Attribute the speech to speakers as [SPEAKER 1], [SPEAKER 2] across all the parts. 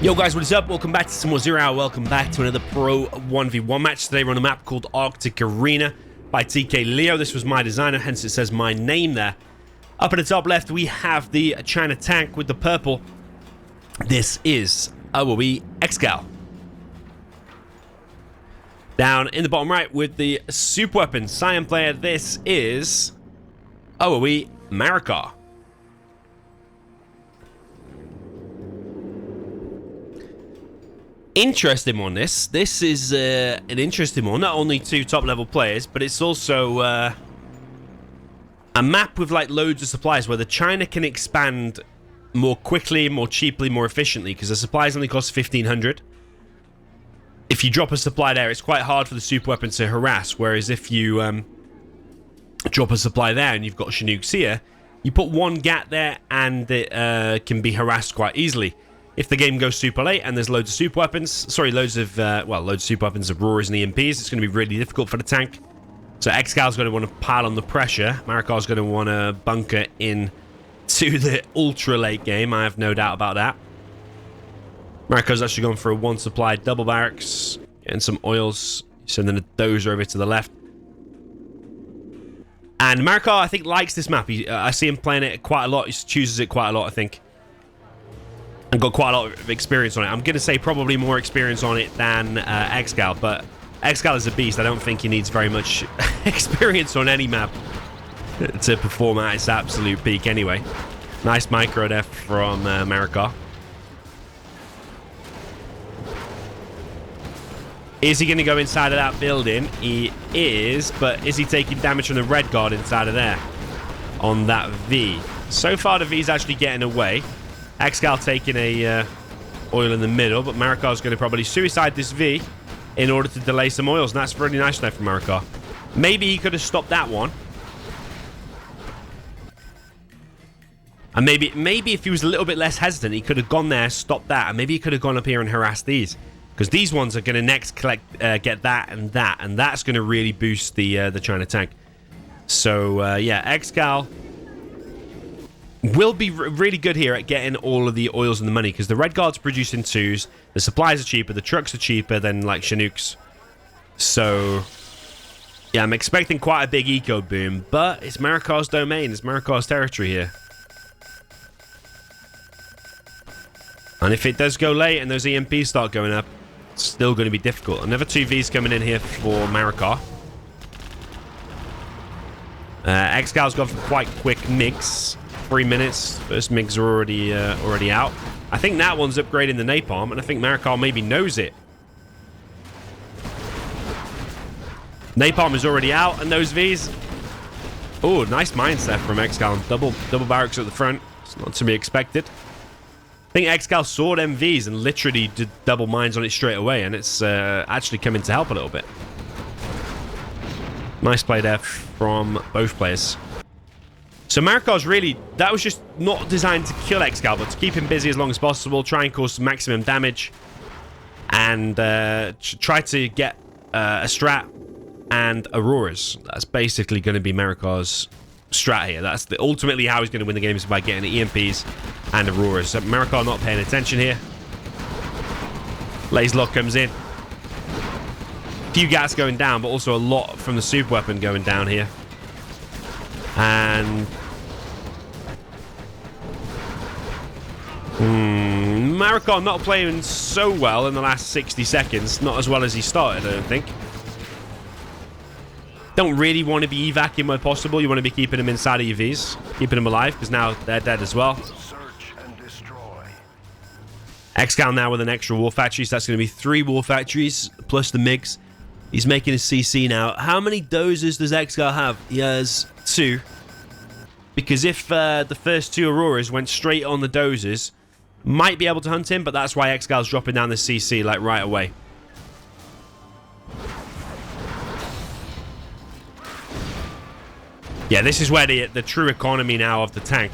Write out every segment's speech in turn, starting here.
[SPEAKER 1] Yo guys, what is up? Welcome back to some more Zero Hour. Welcome back to another Pro 1v1 match. Today we're on a map called Arctic Arena by TK Leo. This was my designer, hence it says my name there. Up at the top left, we have the China tank with the purple. This is SWG ExCal. Down in the bottom right with the super weapon Cyan player, this is SWG Marakar. Interesting one, this. This is an interesting one. Not only two top-level players, but it's also a map with like loads of supplies where the China can expand more quickly, more cheaply, more efficiently, because the supplies only cost 1,500. If you drop a supply there, it's quite hard for the super weapon to harass, whereas if you drop a supply there and you've got Chinooks here, you put one gat there and it can be harassed quite easily. If the game goes super late and there's loads of super weapons, sorry, loads of super weapons, Auroras and EMPs, it's going to be really difficult for the tank. So ExCaL's going to want to pile on the pressure. Marakar's going to want to bunker in to the ultra late game. I have no doubt about that. Marakar's actually going for a one supply double barracks, getting some oils, sending a dozer over to the left. And Marakar, I think, likes this map. I see him playing it quite a lot. He chooses it quite a lot, I think. And got quite a lot of experience on it. I'm going to say probably more experience on it than ExCal, but ExCal is a beast. I don't think he needs very much experience on any map to perform at its absolute peak anyway. Nice micro there from Marakar. Is he going to go inside of that building? He is, but is he taking damage from the red guard inside of there on that V? So far, the V's actually getting away. ExCal taking a oil in the middle, but Marakar's going to probably suicide this V in order to delay some oils, and that's really nice there from Marakar. Maybe he could have stopped that one. And maybe if he was a little bit less hesitant, he could have gone there, stopped that, and maybe he could have gone up here and harassed these. Because these ones are going to next get that, and that's going to really boost the China tank. So, yeah, ExCal will be really good here at getting all of the oils and the money, because the red guard's producing twos, the supplies are cheaper, the trucks are cheaper than like Chinooks. So yeah, I'm expecting quite a big eco boom, but it's Marakar's domain, it's Marakar's territory here. And if it does go late and those EMPs start going up, it's still going to be difficult. Another two Vs coming in here for Marakar. ExCal's gone for quite quick MiGs. 3 minutes. First MiGs are already out. I think that one's upgrading the napalm, and I think Marakar maybe knows it. Napalm is already out, and those Vs. Oh, nice mines there from ExCal. Double barracks at the front. It's not to be expected. I think ExCal saw them Vs and literally did double mines on it straight away, and it's actually coming to help a little bit. Nice play there from both players. So Marakar's really, that was just not designed to kill ExCal, but to keep him busy as long as possible, try and cause some maximum damage, and try to get a strat and Auroras. That's basically going to be Marakar's strat here. That's ultimately how he's going to win the game, is by getting the EMPs and Auroras. So Marakar not paying attention here. Laser lock comes in. Few gas going down, but also a lot from the super weapon going down here. And Marakar not playing so well in the last 60 seconds. Not as well as he started, I don't think. Don't really want to be evacuating where possible. You want to be keeping them inside of your Vs, keeping them alive, because now they're dead as well.
[SPEAKER 2] Search and destroy.
[SPEAKER 1] ExCal now with an extra war factory, so that's going to be 3 war factories plus the MiGs. He's making a CC now. How many dozers does ExCal have? He has 2. Because if the first 2 Auroras went straight on the dozers, might be able to hunt him, but that's why ExCal's dropping down the CC like right away. Yeah, this is where the true economy now of the tank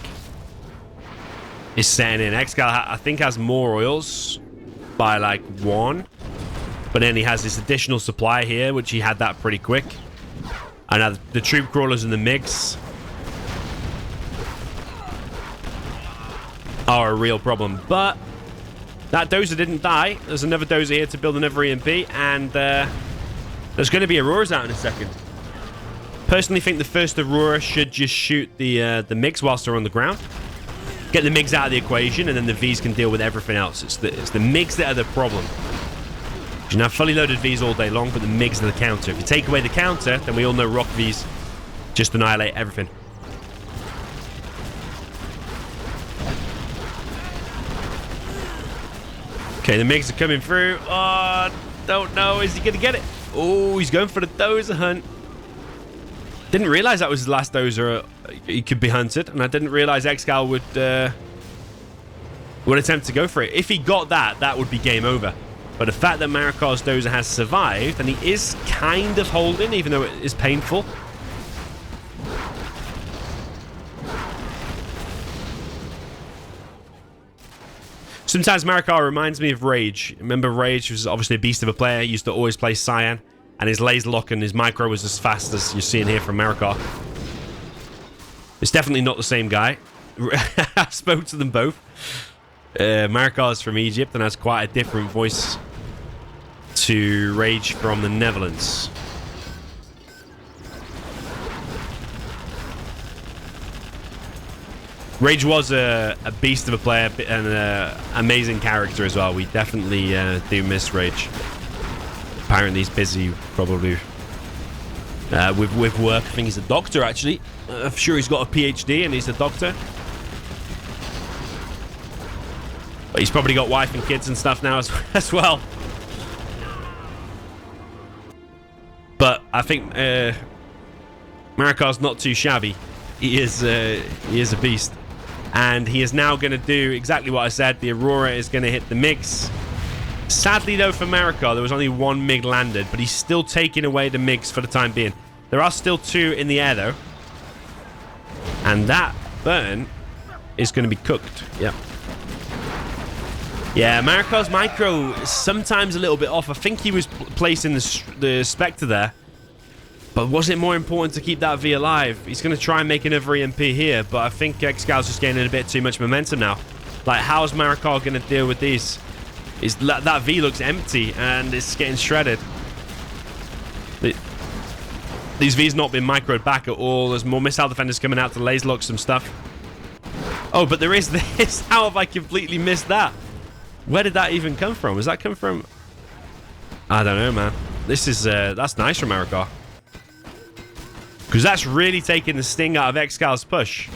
[SPEAKER 1] is setting in. ExCal, I think, has more oils by like 1. But then he has this additional supply here, which he had that pretty quick. And now the troop crawlers and the MiGs are a real problem. But That dozer didn't die. There's another dozer here to build another EMP, and there's going to be Auroras out in a second. Personally think the first Aurora should just shoot the MiGs whilst they're on the ground. Get the MiGs out of the equation, and then the Vs can deal with everything else. It's the MiGs that are the problem. You can have fully loaded Vs all day long, but the MiGs are the counter. If you take away the counter, then we all know Rock Vs just annihilate everything. Okay, the MiGs are coming through. Oh, don't know. Is he going to get it? Oh, he's going for the dozer hunt. Didn't realize that was the last dozer he could be hunted, and I didn't realize ExCal would attempt to go for it. If he got that, that would be game over. But the fact that Marakar's dozer has survived, and he is kind of holding, even though it is painful. Sometimes Marakar reminds me of Rage. Remember Rage was obviously a beast of a player. He used to always play Cyan. And his laser lock and his micro was as fast as you're seeing here from Marakar. It's definitely not the same guy. I spoke to them both. Marakar is from Egypt and has quite a different voice to Rage from the Netherlands. Rage was a beast of a player and an amazing character as well. We definitely do miss Rage. Apparently he's busy, probably, with work. I think he's a doctor, actually. I'm sure he's got a PhD and he's a doctor. But he's probably got wife and kids and stuff now as well. But I think Marakar's not too shabby. He is a beast. And he is now going to do exactly what I said. The Aurora is going to hit the MiGs. Sadly, though, for Marakar, there was only one MiG landed, but he's still taking away the MiGs for the time being. There are still two in the air, though. And that burn is going to be cooked. Yep. Yeah, Marakar's micro is sometimes a little bit off. I think he was placing the Spectre there. But was it more important to keep that V alive? He's going to try and make another EMP here, but I think ExCaL's just gaining a bit too much momentum now. Like, how's Marakar going to deal with these? That V looks empty, and it's getting shredded. These V's not been microed back at all. There's more missile defenders coming out to laser lock some stuff. Oh, but there is this. How have I completely missed that? Where did that even come from? Does that come from... I don't know, man. This is... that's nice from Marakar. Because that's really taking the sting out of ExCaL's push.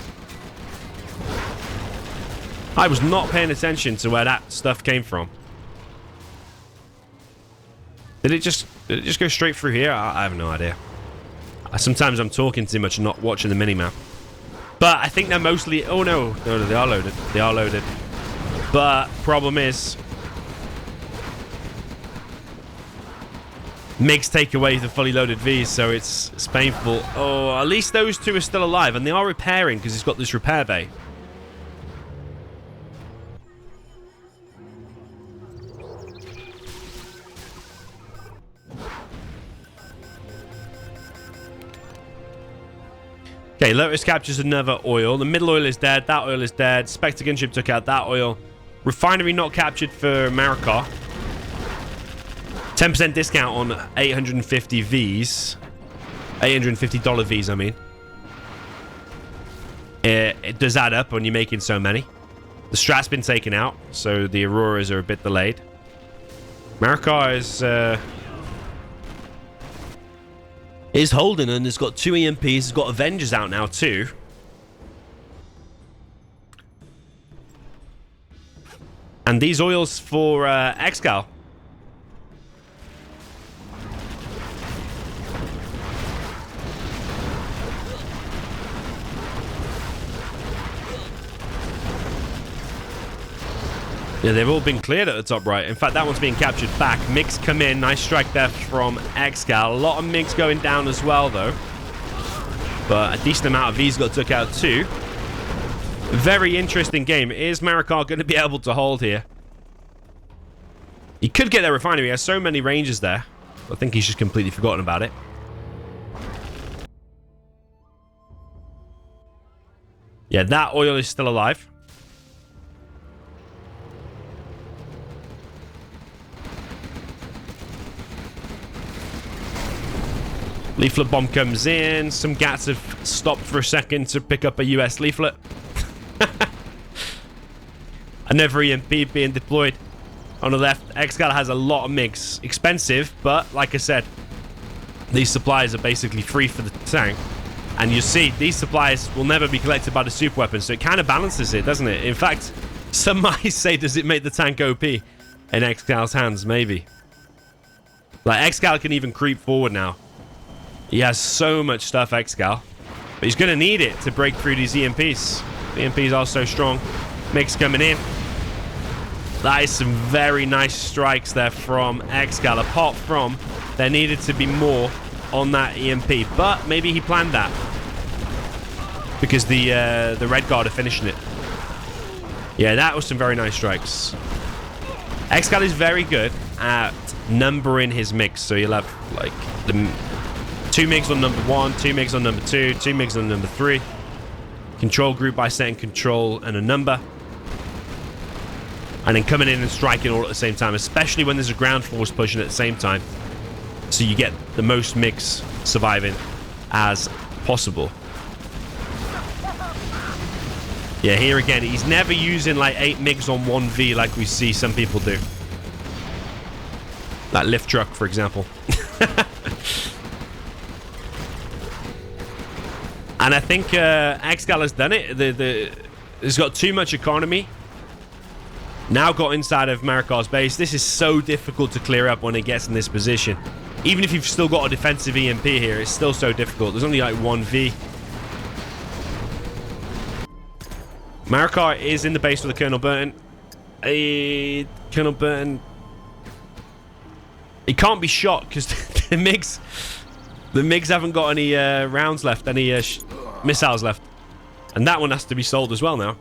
[SPEAKER 1] I was not paying attention to where that stuff came from. Did it just go straight through here? I have no idea. Sometimes I'm talking too much and not watching the minimap. But I think they're mostly... Oh, no. No, they are loaded. They are loaded. But problem is... MiGs take away the fully loaded Vs, so it's painful. Oh, at least those two are still alive, and they are repairing because he's got this repair bay. Okay, Lotus captures another oil. The middle oil is dead. That oil is dead. Spectre gunship took out that oil. Refinery not captured for Marakar. 10% discount on 850 Vs. $850 Vs, I mean. It does add up when you're making so many. The strat's been taken out, so the Auroras are a bit delayed. Marakar is holding and has got 2 EMPs. He's got Avengers out now, too. And these oils for ExCal. Yeah, they've all been cleared at the top right. In fact, that one's being captured back. MiGs come in. Nice strike there from ExCal. A lot of MiGs going down as well, though. But a decent amount of V's got took out, too. Very interesting game. Is Marakar going to be able to hold here? He could get their refinery. He has so many ranges there. I think he's just completely forgotten about it. Yeah, that oil is still alive. Leaflet bomb comes in. Some Gats have stopped for a second to pick up a US leaflet. Another EMP being deployed on the left. ExCal has a lot of MiGs. Expensive, but like I said, these supplies are basically free for the tank. And you see, these supplies will never be collected by the super weapon, so it kind of balances it, doesn't it? In fact, some might say, does it make the tank OP in ExCaL's hands? Maybe. Like, ExCal can even creep forward now. He has so much stuff, ExCal. But he's going to need it to break through these EMPs. The EMPs are so strong. MiGs coming in. That is some very nice strikes there from ExCal. Apart from, there needed to be more on that EMP. But maybe he planned that. Because the Red Guard are finishing it. Yeah, that was some very nice strikes. ExCal is very good at numbering his MiGs. So you'll have, like, the 2 MiGs on number 1, 2 MiGs on number 2, 2 MiGs on number 3. Control group by setting control and a number. And then coming in and striking all at the same time, especially when there's a ground force pushing at the same time. So you get the most MiGs surviving as possible. Yeah, here again, he's never using like 8 MiGs on 1V like we see some people do. That lift truck, for example. And I think ExCal has done it. It's got too much economy. Now got inside of Marakar's base. This is so difficult to clear up when it gets in this position. Even if you've still got a defensive EMP here, it's still so difficult. There's only like 1V. Marakar is in the base with the Colonel Burton. Colonel Burton... He can't be shot because the MiGs haven't got any rounds left, any missiles left. And that one has to be sold as well now.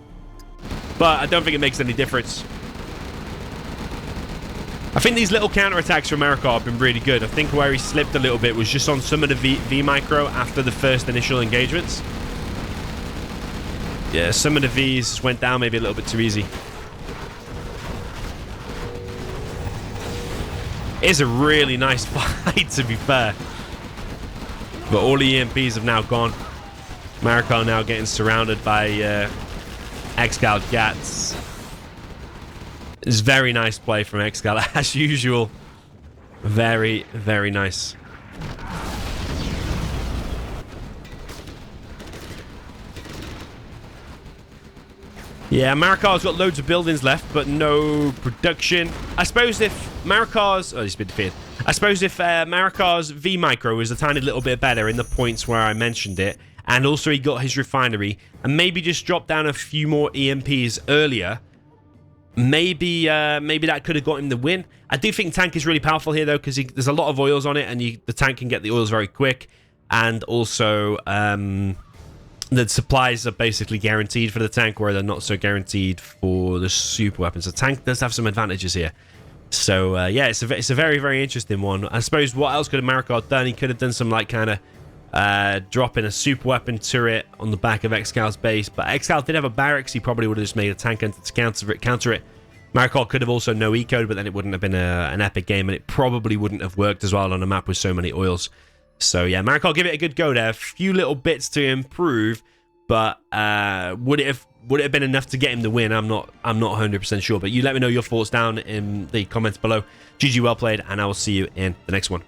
[SPEAKER 1] But I don't think it makes any difference. I think these little counterattacks from Marakar have been really good. I think where he slipped a little bit was just on some of the V-micro after the first initial engagements. Yeah, some of the Vs went down maybe a little bit too easy. It's a really nice fight, to be fair. But all the EMPs have now gone. Marakar now getting surrounded by ExCal Gats. It's very nice play from ExCal, as usual. Very, very nice. Yeah, Marakar's got loads of buildings left, but no production. I suppose if Marakar's... Oh, he's been defeated. I suppose if Marakar's V-micro was a tiny little bit better in the points where I mentioned it, and also he got his refinery, and maybe just dropped down a few more EMPs earlier, maybe that could have got him the win. I do think tank is really powerful here, though, because there's a lot of oils on it, and the tank can get the oils very quick. And also... the supplies are basically guaranteed for the tank, where they're not so guaranteed for the super weapons. The tank does have some advantages here. So, yeah, it's a very, very interesting one. I suppose what else could have Marakar done? He could have done some, like, kind of dropping a super weapon turret on the back of ExCaL's base. But ExCal did have a barracks. He probably would have just made a tank to counter it. Marakar could have also no eco'd, but then it wouldn't have been an epic game, and it probably wouldn't have worked as well on a map with so many oils. So, yeah, Marakar, give it a good go there. A few little bits to improve, but would it have been enough to get him the win? I'm not 100% sure, but you let me know your thoughts down in the comments below. GG, well played, and I will see you in the next one.